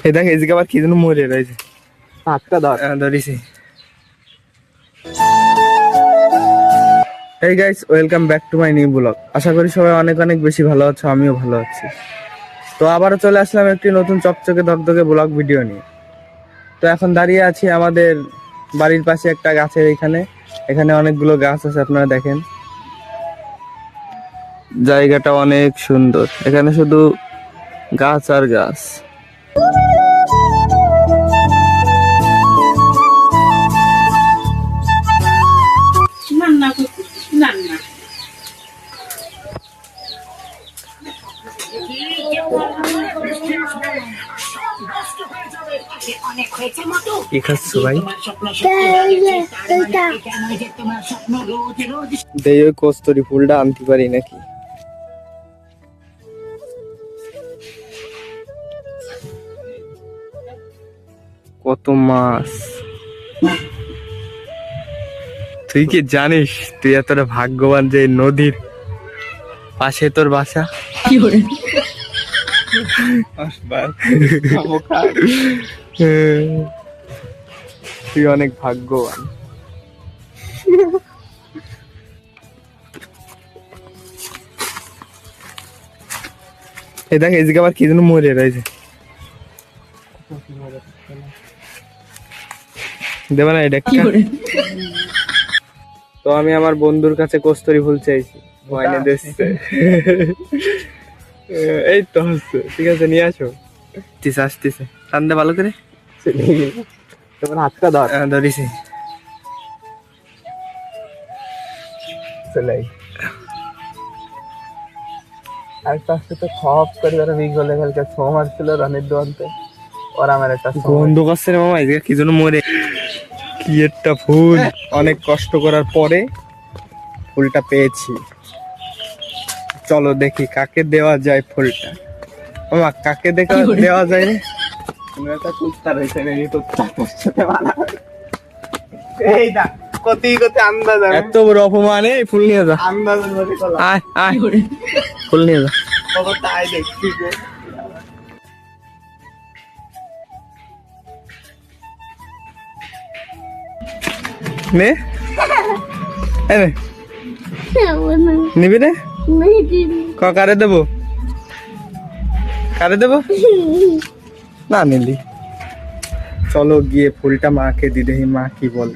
এই দেখ এদিকে আবার কি যেন মরে রয়েছে। হাতটা ধরিছি। এই guys, welcome back to my new blog. আশা করি সবাই অনেক অনেক বেশি ভালো আছো, আমিও ভালো আছি। তো আবারও চলে আসলাম একটি নতুন চকচকে ধকধকে ব্লগ ভিডিও নিয়ে। তো এখন দাঁড়িয়ে আছি আমাদের বাড়ির পাশে একটা গাছের এখানে অনেকগুলো গাছ আছে, আপনারা দেখেন। জায়গাটা অনেক সুন্দর, এখানে শুধু গাছ আর গাছ। কি খাচ্ছ ভাই? দেই ওই কস্তুরি ফুলটা আনতে পারি নাকি? কত মাছ! তুই কি জানিস তুই এতটা ভাগ্যবান যে নদীর পাশে তোর বাসা? তুই অনেক ভাগ্যবান। এই দেখ এদিকে আবার কি যেন মরে রয়েছে। দেবে না এটা? তো আমি আমার বন্ধুর কাছে কস্তুরি ফুল চাইছি, এনে দিচ্ছে। এই তো হচ্ছে, ঠিক আছে নিয়ে আসো। আসতেছে টানতে ভালো করে। তোমার হাতটা ধরিছি। আরেকটা আসতে তো খপ করে ওরা বিগলে কালকে ছো মারছিল রানের দোয়ান্তে, ওরা আমার একটা গন্ধ করছে রে মামা। এদিকে কি জন্য মরে, কি একটা ফুল। অনেক কষ্ট করার পরে ফুলটা পেয়েছি। চলো দেখি কাকে দেওয়া যায় ফুলটা। মামা কাকে দেওয়া যায় রে? এত বড় অপমান, ফুল নিয়ে যা। ফুল নিয়ে যা। নিবি রে? কারে দেবো? কারে দেবো? না নিলি। চলো গিয়ে ফুলটা মাকে দি, দেখি মা কি বল।